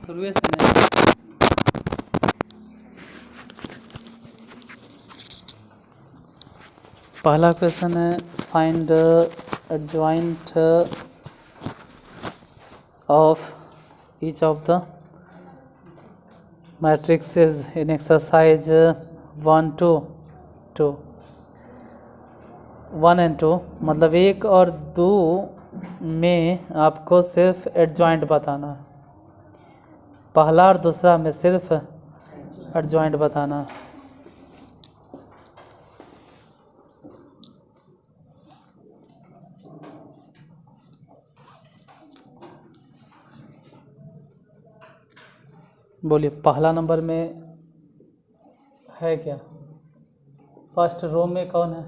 शुरू से नहीं। पहला क्वेश्चन है find adjoint of each of the matrixes in exercise 1 2 2 1 and 2, मतलब 1 और 2 में आपको सिर्फ एडजॉइंट बताना है। पहला और दूसरा में सिर्फ एडजॉइंट बताना है। बोलिए पहला नंबर में है क्या? फर्स्ट रो में कौन है?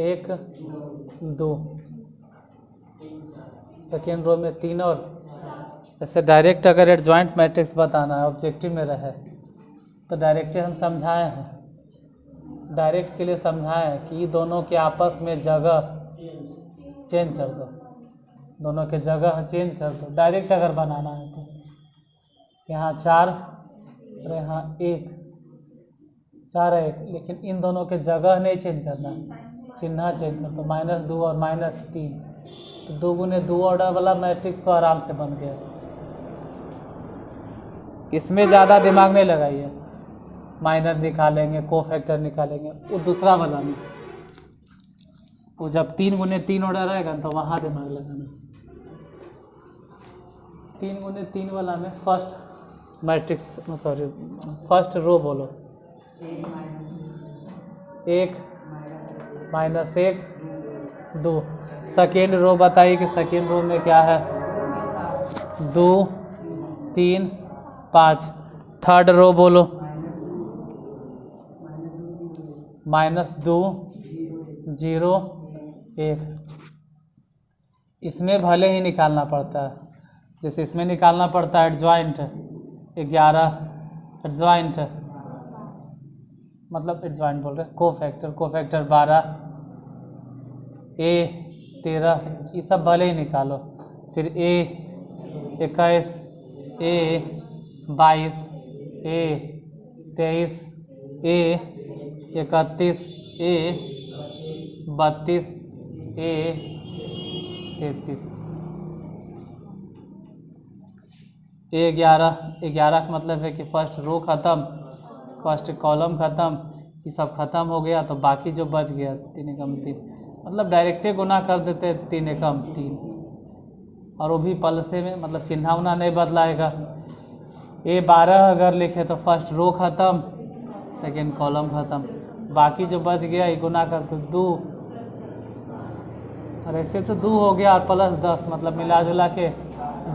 1 2। सेकेंड रो में 3 और ऐसे डायरेक्ट अगर एडजॉइंट मैट्रिक्स बताना है ऑब्जेक्टिव में रहे तो डायरेक्ट हम समझाए हैं, डायरेक्ट के लिए समझाए हैं कि दोनों के आपस में जगह चेंज कर दो, दोनों के जगह चेंज कर दो। डायरेक्ट अगर बनाना है तो यहाँ 4 और यहाँ 1, 4 है 1, लेकिन इन दोनों के जगह नहीं चेंज करना, चिन्ह चेंज कर दो। -2 और -3 तो 2 गुने 2 ऑर्डर वाला मैट्रिक्स तो आराम से बन गया। इसमें ज़्यादा दिमाग नहीं लगाइए, माइनर निकालेंगे, कोफैक्टर निकालेंगे, वो दूसरा वाला में, वो जब 3 गुने 3 ऑर्डर रहेगा तो वहाँ दिमाग लगाना। 3 गुने 3 वाला में first matrix, sorry first row बोलो, 1 -1 2। सेकेंड रो बताइए कि सेकेंड रो में क्या है? 2 3 5। थर्ड रो बोलो, -2 0 1। इसमें भले ही निकालना पड़ता है, जैसे इसमें निकालना पड़ता है एडजॉइंट 11, एडजॉइंट मतलब एडजॉइंट बोल रहे, कोफैक्टर 12, A 13, ये सब भले ही निकालो। फिर A 21, A 22, A 23, A 31, A 32, A 33। A 11 का मतलब है कि फर्स्ट रो ख़त्म, फर्स्ट कॉलम ख़त्म, ये सब ख़त्म हो गया तो बाकी जो बच गया 3 एकम 3, मतलब डायरेक्टे गुना कर देते 3 एकम 3, और वो भी पलसे में, मतलब चिन्ह उन्हा नहीं बदलाएगा। A 12 अगर लिखे तो फर्स्ट रो ख़त्म, सेकेंड कॉलम ख़त्म, बाकी जो बच गया ये गुना कर तो 2, और ऐसे तो 2 हो गया और +10, मतलब मिला जुला के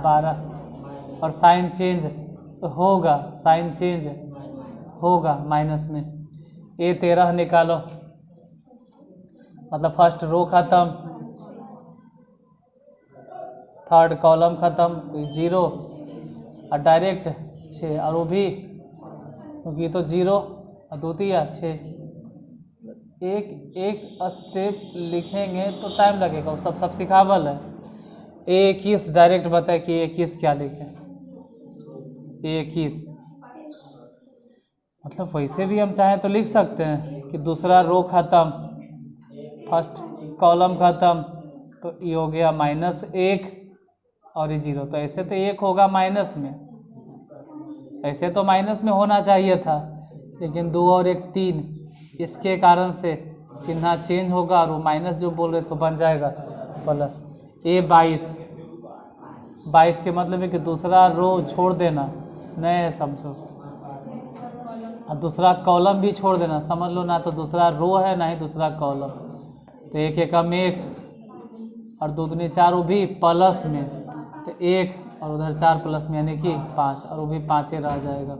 12। और साइन चेंज होगा, साइन चेंज होगा माइनस में। A 13 निकालो, मतलब फर्स्ट रो ख़त्म, थर्ड कॉलम ख़त्म, 0 और डायरेक्ट 6, और वो भी क्योंकि तो 0 और 2 3 6। एक स्टेप लिखेंगे तो टाइम लगेगा, वो सब सिखावल है। A 21 डायरेक्ट बताए कि 21 क्या लिखें, 21 मतलब वैसे भी हम चाहें तो लिख सकते हैं कि दूसरा रो ख़त्म, फर्स्ट कॉलम ख़त्म, तो ये हो गया -1 और ये 0, तो ऐसे तो 1 होगा माइनस में, ऐसे तो माइनस में होना चाहिए था, लेकिन 2 और 1 3, इसके कारण से चिन्ह चेंज होगा और वो माइनस जो बोल रहे थे बन जाएगा प्लस। A 22 के मतलब है कि दूसरा रो छोड़ देना, नहीं समझो, और दूसरा कॉलम भी छोड़ देना, समझ लो, ना तो दूसरा रो है ना ही दूसरा कॉलम, तो 1 एकम 1 और 2 दूनी 4, वो भी प्लस में, तो 1 और उधर 4 प्लस में यानी कि 5, और वो भी 5 रह जाएगा।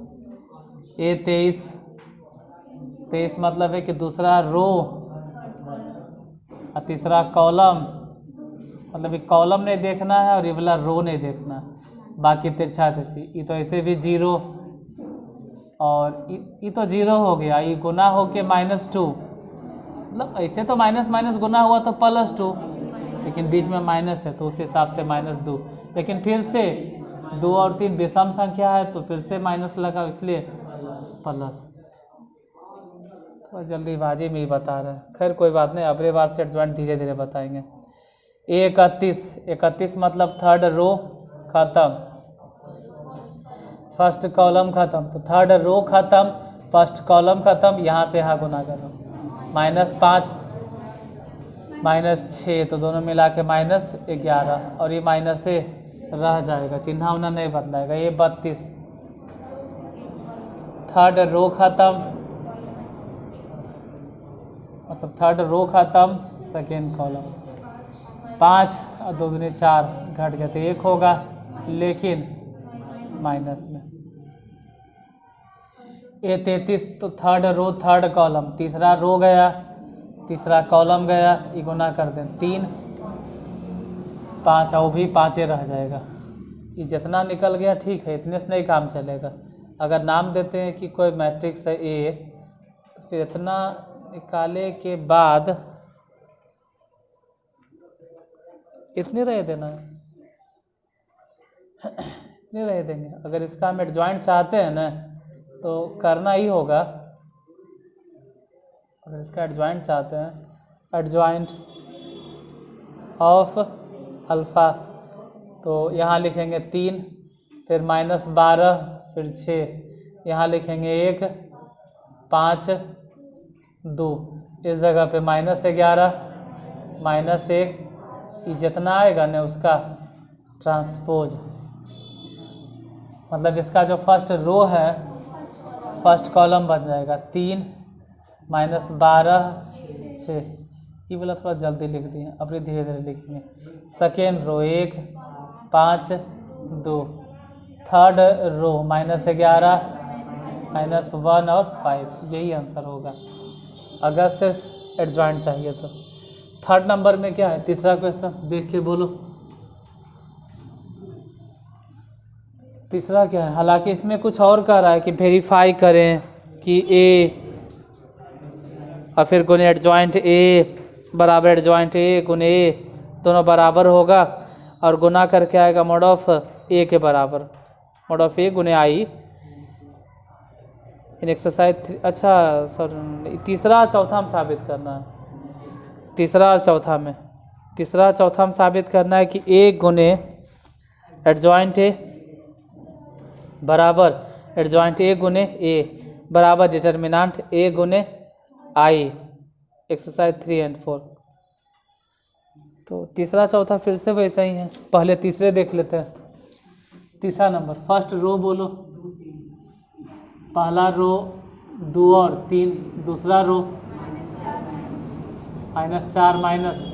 A 23 मतलब है कि दूसरा रो और तीसरा कॉलम, मतलब ये कॉलम नहीं देखना है और ये वाला रो नहीं देखना है, बाकी तिरछा तिरछी। ये तो ऐसे भी 0 और ये तो 0 हो गया, ये गुना हो के -2, मतलब ऐसे तो माइनस माइनस गुना हुआ तो +2, लेकिन बीच में माइनस है तो उस हिसाब से -2। लेकिन फिर से 2 और 3 विषम संख्या है तो फिर से माइनस लगा, इसलिए प्लस। तो जल्दीबाजी में ही बता रहे हैं, खैर कोई बात नहीं, अगले बार से एडजॉइंट धीरे धीरे बताएंगे। 31 मतलब थर्ड रो खत्म, फर्स्ट कॉलम खत्म, तो थर्ड रो खत्म, फर्स्ट कॉलम खत्म, यहाँ से यहाँ गुना करो। -5 -6 तो दोनों मिला के -11, और ये माइनस से रह जाएगा, चिन्ह उन्हा नहीं बदलाएगा। ये 32, थर्ड रो खत्म, मतलब थर्ड रो खत्म, सेकेंड कॉलम। 5 और 2 दूनी 4 घट गया तो 1 होगा, लेकिन माइनस में। ये 33 तो थर्ड रो थर्ड कॉलम, तीसरा रो गया, तीसरा कॉलम गया, ये गुना कर दें 3 5 और वो भी 5 रह जाएगा। ये जितना निकल गया ठीक है, इतने से नहीं काम चलेगा। अगर नाम देते हैं कि कोई मैट्रिक्स है ए, फिर इतना निकाले के बाद इतने रह देना है, इतने रह देंगे। अगर इसका हम एडजॉइंट चाहते हैं ना तो करना ही होगा। अगर इसका एडजॉइंट चाहते हैं, एडजॉइंट ऑफ अल्फ़ा, तो यहाँ लिखेंगे 3, फिर -12, फिर 6, यहाँ लिखेंगे 1 5 2, इस जगह पे -11 -1, ये जितना आएगा ना उसका ट्रांसपोज, मतलब इसका जो फर्स्ट रो है फर्स्ट कॉलम बन जाएगा 3 -12 6। ये वाला थोड़ा जल्दी लिख दिए, अपनी धीरे धीरे लिखेंगे। सेकेंड रो 1 5 2, थर्ड रो -11 -1 और 5, यही आंसर होगा अगर सिर्फ एडजॉइंट चाहिए तो। थर्ड नंबर में क्या है, तीसरा क्वेश्चन देख के बोलो। तीसरा क्या है, हालांकि इसमें कुछ और कह रहा है कि वेरीफाई करें कि ए और फिर गुने एडजॉइंट ए बराबर एडजॉइंट ए गुने ए दोनों बराबर होगा, और गुना करके आएगा मोड ऑफ ए के बराबर, मोड ऑफ ए गुने आई इन एक्सरसाइज। अच्छा सर, तीसरा और चौथा में साबित करना है, तीसरा और चौथा में, तीसरा चौथा में साबित करना है कि ए गुने एडजॉइंट ए बराबर एडजॉइंट ए गुने ए बराबर डिटर्मिनेंट ए गुने आई, एक्सरसाइज 3 और 4। तो तीसरा चौथा फिर से वैसा ही है, पहले तीसरे देख लेते हैं। तीसरा नंबर, फर्स्ट रो बोलो। पहला रो 2 और 3, दूसरा रो -4 माइनस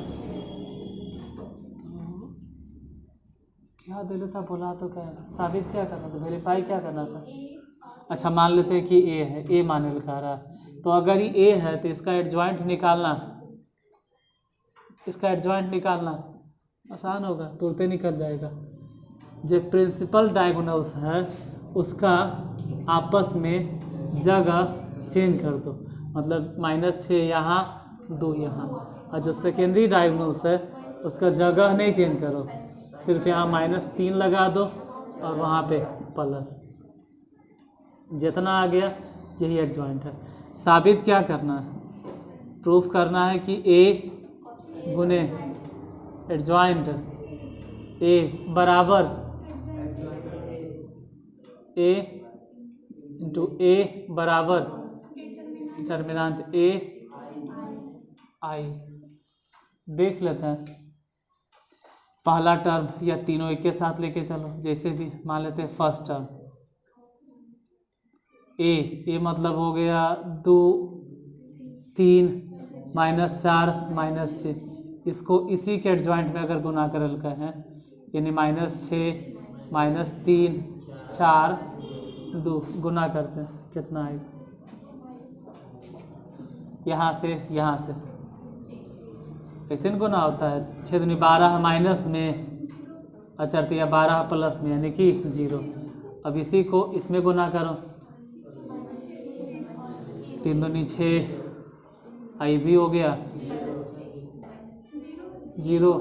क्या दे लेता, बोला तो क्या साबित क्या करना था, वेरीफाई क्या करना था। अच्छा मान लेते हैं कि ए है, ए माने लिखा रहा है, तो अगर ये ए है तो इसका एडजॉइंट निकालना, इसका एडजॉइंट निकालना आसान होगा, तुरंत निकल जाएगा। जो प्रिंसिपल डायगोनल्स है उसका आपस में जगह चेंज कर दो, मतलब -6 यहाँ 2 यहाँ, और जो सेकेंडरी डायगोनल्स है उसका जगह नहीं चेंज करो, सिर्फ यहाँ -3 लगा दो और वहाँ पे प्लस, जितना आ गया यही एडजॉइंट है। साबित क्या करना है, प्रूफ करना है कि ए गुने एडजॉइंट ए बराबर ए इंटू ए बराबर डिटर्मिनेंट ए आई। देख लेते हैं पहला टर्म या तीनों एक के साथ लेके चलो, जैसे भी मान लेते हैं फर्स्ट टर्म ए मतलब हो गया 2 3 -4 -6, इसको इसी के एडजॉइंट में अगर गुना करल का है, यानी -6 -3 4 2 गुना करते हैं कितना आएगा, यहाँ से कैसे न गुना होता है, 6 दूनी 12 माइनस में अचरतिया 12 प्लस में यानी कि 0। अब इसी को इसमें गुना करो, 3 दूनी 6 आई भी हो गया 0,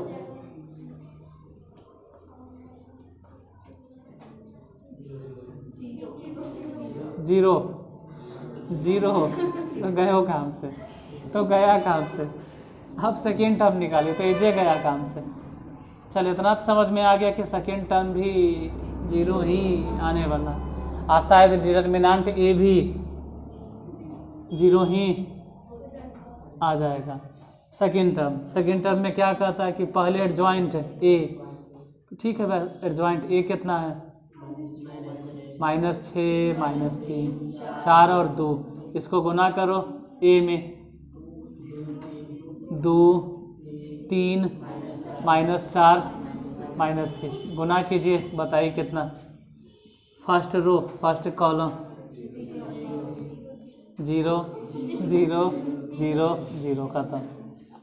जीरो जीरो तो गए हो काम से, तो गया काम से। अब सेकेंड टर्म निकालिए तो ये गया काम से। चल इतना तो समझ में आ गया कि सेकेंड टर्म भी जीरो ही आने वाला, और शायद डिटर्मिनेंट ए भी जीरो ही आ जाएगा। सेकेंड टर्म में क्या कहता है कि पहले एडजॉइंट ए, तो ठीक है भाई, एडजॉइंट ए कितना है -6 -3 4 और 2, इसको गुना करो ए में 2 3 -4 -6 गुना कीजिए, बताइए कितना। फर्स्ट रो फर्स्ट कॉलम 0 0 0 0 खत्म।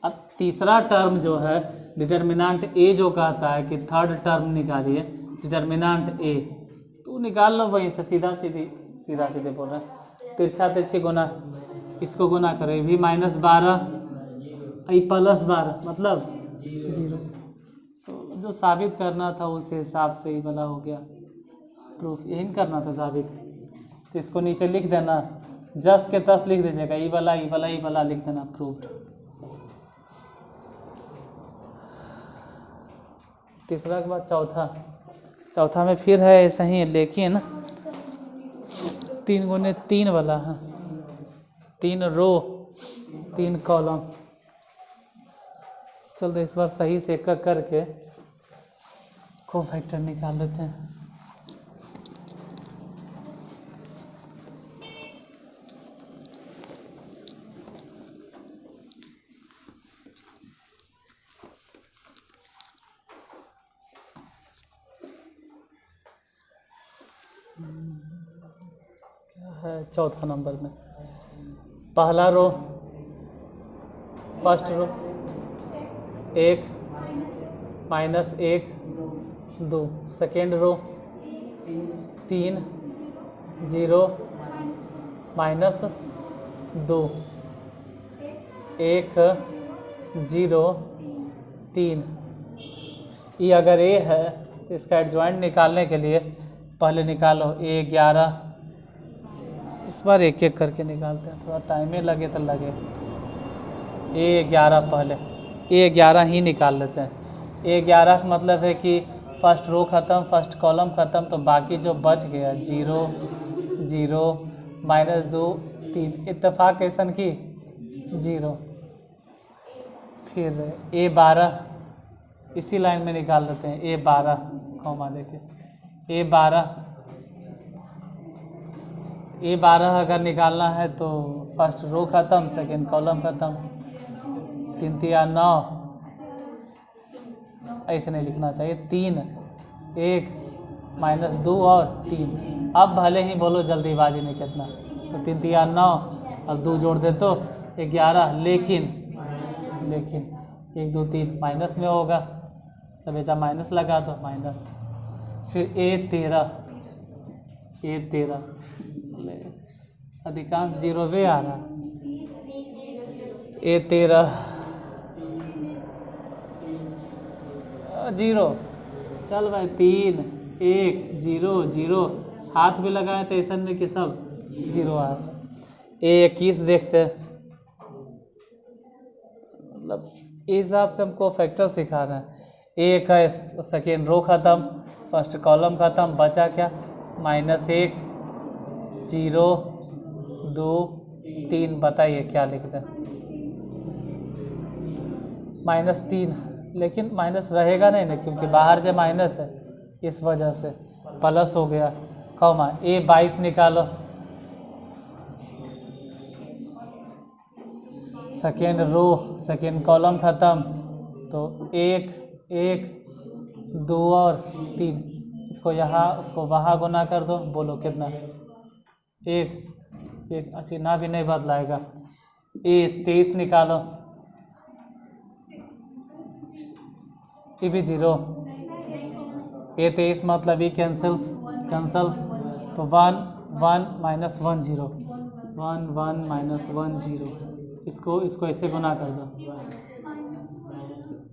अब तीसरा टर्म जो है डिटर्मिनेंट ए जो कहता है कि थर्ड टर्म निकालिए डिटर्मिनेंट ए, तो निकाल लो वहीं से, सीधा सीधे बोल रहे हैं। तिरछा तिरछी गुना, इसको गुना करो, ये भी -12 +12 मतलब 0। तो जो साबित करना था उस हिसाब से ही वाला हो गया प्रूफ, यही करना था साबित। तो इसको नीचे लिख देना, जस के तस लिख दीजिएगा, ई वाला लिख देना प्रूफ। तीसरा के बाद चौथा में फिर है ऐसा ही, लेकिन 3 × 3 वाला है, 3 रो 3 कॉलम। चल इस बार सही से एक करके कोफैक्टर निकाल लेते हैं। है चौथा नंबर में पहला row first row 1 -1 2, second row 3 0 -2 1 0 3। ये अगर ए है तो इसका एडजॉइंट निकालने के लिए पहले निकालो A11, इस बार एक एक करके निकालते हैं, थोड़ा टाइम लगे तो लगे। A11 पहले A11 ही निकाल लेते हैं। A11 का मतलब है कि फर्स्ट रो ख़त्म, फर्स्ट कॉलम ख़त्म, तो बाकी जो बच गया 0 0 -2 3, इत्तेफाक कैसन की 0। फिर A12 इसी लाइन में निकाल लेते हैं, A12 कॉमा देके A12 अगर निकालना है तो फर्स्ट रो ख़त्म, सेकेंड कॉलम ख़त्म, 3 3 9, ऐसे नहीं लिखना चाहिए, 3 1 -2 और 3। अब भले ही बोलो जल्दीबाजी में कितना, तो 3 3 9 और 2 जोड़ दे तो 11, लेकिन 1 2 3 माइनस में होगा, तो बेटा माइनस लगा दो माइनस। फिर A13 अधिकांश 0 वे आ रहा, A13 0। चल भाई 3 1 0 0, हाथ भी लगाए तो ऐसा में कि सब 0 आ रहा। A21 देखते हैं, मतलब इस हिसाब से हमको फैक्टर सिखा रहे हैं। A21 तो सेकेंड रो ख़त्म, फर्स्ट कॉलम ख़त्म, बचा क्या -1 0 2 3, बताइए क्या लिख दें, -3, लेकिन माइनस रहेगा नहीं ना, क्योंकि बाहर जो माइनस है इस वजह से प्लस हो गया, कॉमा। A22 निकालो, सेकेंड रो सेकेंड कॉलम ख़त्म, तो 1 1 2 और 3, इसको यहाँ उसको वहाँ गुना कर दो, बोलो कितना 1 1, अच्छा ना भी नहीं बदलाएगा। A23 निकालो, ये भी 0, A23 मतलब ये कैंसिल, तो 1 1 -1 0, 1 1 -1 0, इसको ऐसे गुना कर दो,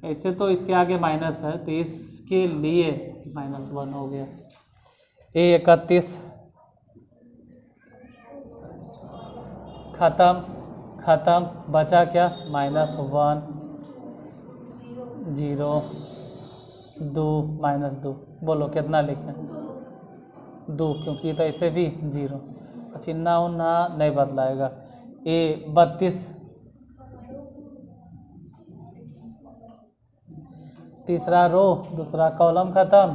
ऐसे तो इसके आगे माइनस है तो इसके लिए -1 हो गया। A31 ख़त्म बचा क्या -1 0 2 -2। बोलो कितना लिखें 2, क्योंकि तो ऐसे भी 0। चिन्ह उन्ना नहीं बदलाएगा। ए 32, तीसरा रो दूसरा कॉलम ख़त्म,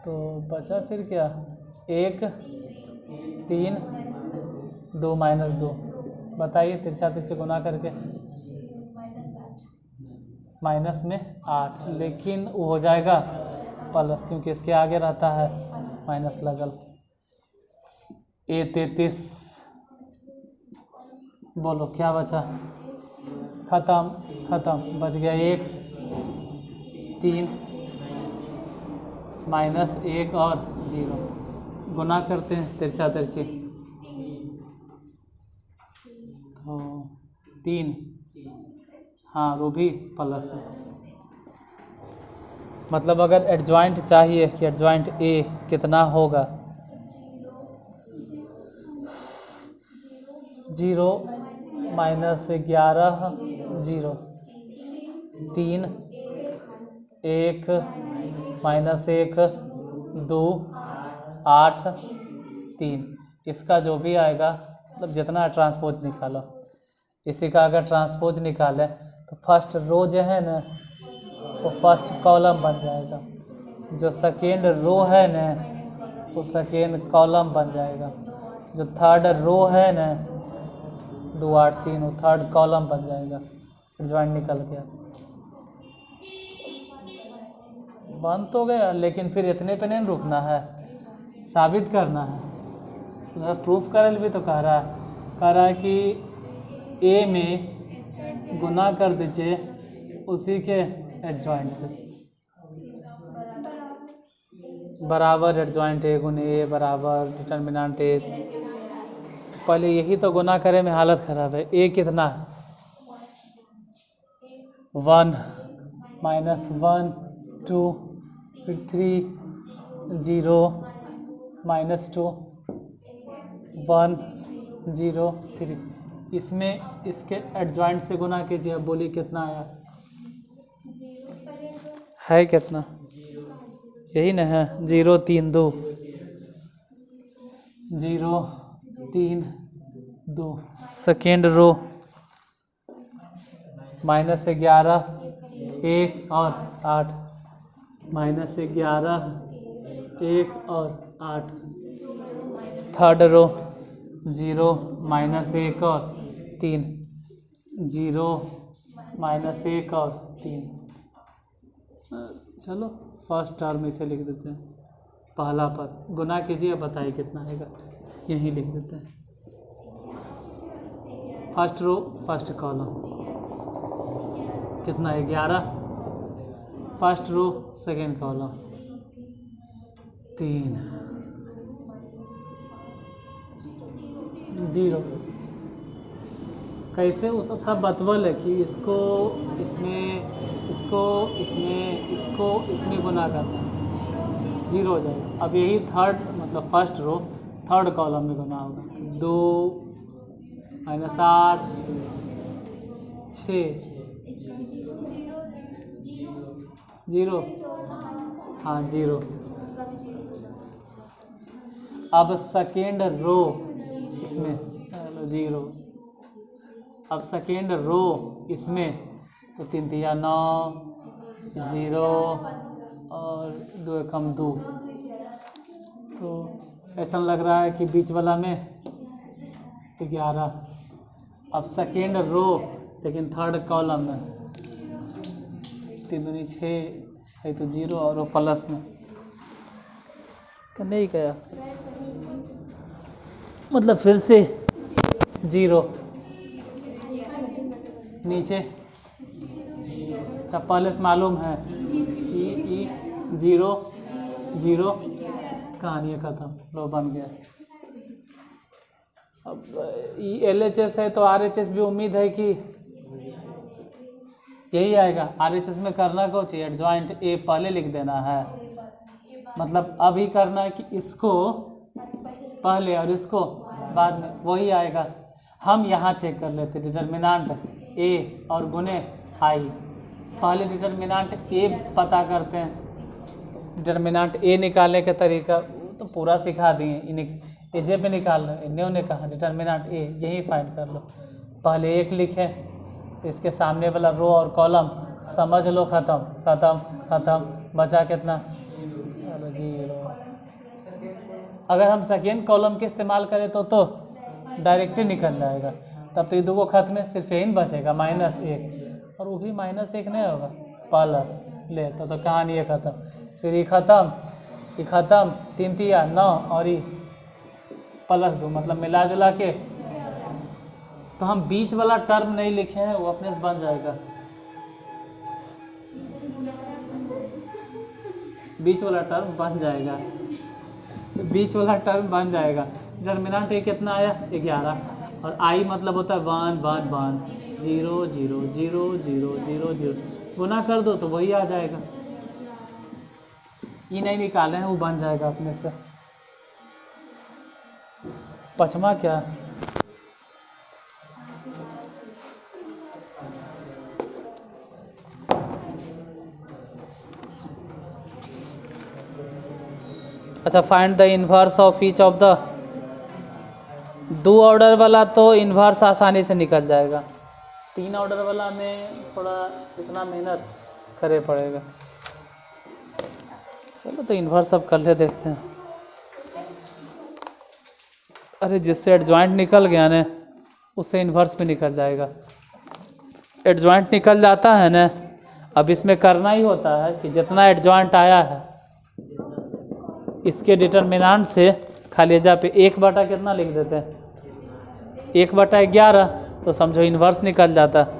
तो बचा फिर क्या 1 3 2 -2। बताइए तिरछा तिरछे गुना करके माइनस में 8, लेकिन वो हो जाएगा प्लस, क्योंकि इसके आगे रहता है माइनस लगल। ए 33, बोलो क्या बचा ख़त्म बच गया 1 3 -1 और 0। गुना करते हैं तिरछा तिरछी, तो 3, हाँ वो भी प्लस है। मतलब अगर एडजॉइंट चाहिए कि एडजॉइंट ए कितना होगा, 0 -11 0 3 1 -1 2 8 3। इसका जो भी आएगा, मतलब जितना ट्रांसपोज निकालो, इसी का अगर ट्रांसपोज निकाले तो फर्स्ट रो जो है ना वो फर्स्ट कॉलम बन जाएगा, जो सेकेंड रो है ना वो सेकेंड कॉलम बन जाएगा, जो थर्ड रो है ना 2 8 3 वो थर्ड कॉलम बन जाएगा। एडजॉइंट निकल गया, बन तो गया, लेकिन फिर इतने पे नहीं रुकना है, साबित करना है। तो प्रूफ करल भी तो कह रहा है कि ए में गुना कर दीजिए उसी के एडजॉइंट से, बराबर एडजॉइंट ए गुने ए बराबर डिटर्मिनेंट ए। पहले यही तो गुना करे में हालत ख़राब है। ए कितना है 1 -1 2 फिर 3 0 -2 1 0 3। इसमें इसके एडजॉइंट से गुना कीजिए, अब बोलिए कितना आया है, कितना यही ना है 0 3 2 0 3 2। सेकेंड रो -11 1 और 8 -11 1 और 8। थर्ड रो 0 -1 और 3 0 -1 और 3। चलो फर्स्ट टर्म इसे लिख देते हैं, पहला पद गुना कीजिए, बताइए कितना आएगा, यहीं लिख देते हैं। फर्स्ट रो फर्स्ट कॉलम कितना है 11, फर्स्ट रो सेकेंड कॉलम 3 0। कैसे वो सब बतवल है कि इसको इसमें इसको इसमें इसको इसमें गुना करना है, 0 हो जाएगा। अब यही थर्ड मतलब फर्स्ट रो थर्ड कॉलम में गुना होगा, 2 -8 6 0, हाँ 0। अब सेकेंड रो इसमें 0, अब सेकेंड रो इसमें तो 3 3 9 0 और 2 कम 2, तो ऐसा लग रहा है कि बीच वाला में 11। अब सेकेंड रो लेकिन थर्ड कॉलम में 3 दूनी 6 है तो 0 और वो प्लस में नहीं गया, मतलब फिर से 0 नीचे पहले से मालूम है ई 0 0 कहानी ख़त्म, लो बन गया। अब LHS है तो RHS भी उम्मीद है कि यही आएगा। RHS में करना को चाहिए एडजॉइंट ए पहले लिख देना है, मतलब अभी करना है कि इसको पहले और इसको बाद में, वही आएगा। हम यहाँ चेक कर लेते डिटर्मिनांट ए और गुने आई। पहले डिटर्मिनांट ए पता करते हैं। डिटर्मिनांट ए निकालने का तरीका तो पूरा सिखा दिए, इन्हें एजे पे निकाल लो, इन्होंने ने कहा डिटर्मिनांट ए यही फाइंड कर लो। पहले एक लिखे, इसके सामने वाला रो और कॉलम समझ लो, ख़त्म ख़त्म ख़त्म, बचा कितना 0। अगर हम सेकेंड कॉलम के इस्तेमाल करें तो डायरेक्ट ही निकल जाएगा, तब तो ये दो खत्म है, सिर्फ यही बचेगा -1, और वो भी -1 नहीं होगा, प्लस ले तो कहानी ये ख़त्म। फिर ये ख़त्म, 3 3 9 और ये +2, मतलब मिला जुला के तो हम बीच वाला टर्म नहीं लिखे हैं, वो अपने से बन जाएगा। बीच वाला टर्म बन जाएगा, बीच वाला टर्म बन जाएगा। डिटर्मिनेंट ए कितना आया 11, और आई मतलब होता है 1 1 1 0 0 0 0 0 0, गुना कर दो तो वही आ जाएगा। ये नहीं निकाले हैं, वो बन जाएगा अपने से। पचमा क्या अच्छा, find the inverse of each of the, 2 order वाला तो इन्वर्स आसानी से निकल जाएगा, 3 ऑर्डर वाला में थोड़ा इतना मेहनत करे पड़ेगा। चलो तो इन्वर्स अब कर ले, देखते हैं। अरे जिससे एडजॉइंट निकल गया ना, उससे इन्वर्स भी निकल जाएगा। एडजॉइंट निकल जाता है ना, अब इसमें करना ही होता है कि जितना एडजॉइंट आया है इसके डिटर्मिनेंट से खाली जगह पे 1/, कितना लिख देते हैं 1/11, तो समझो इन्वर्स निकल जाता है।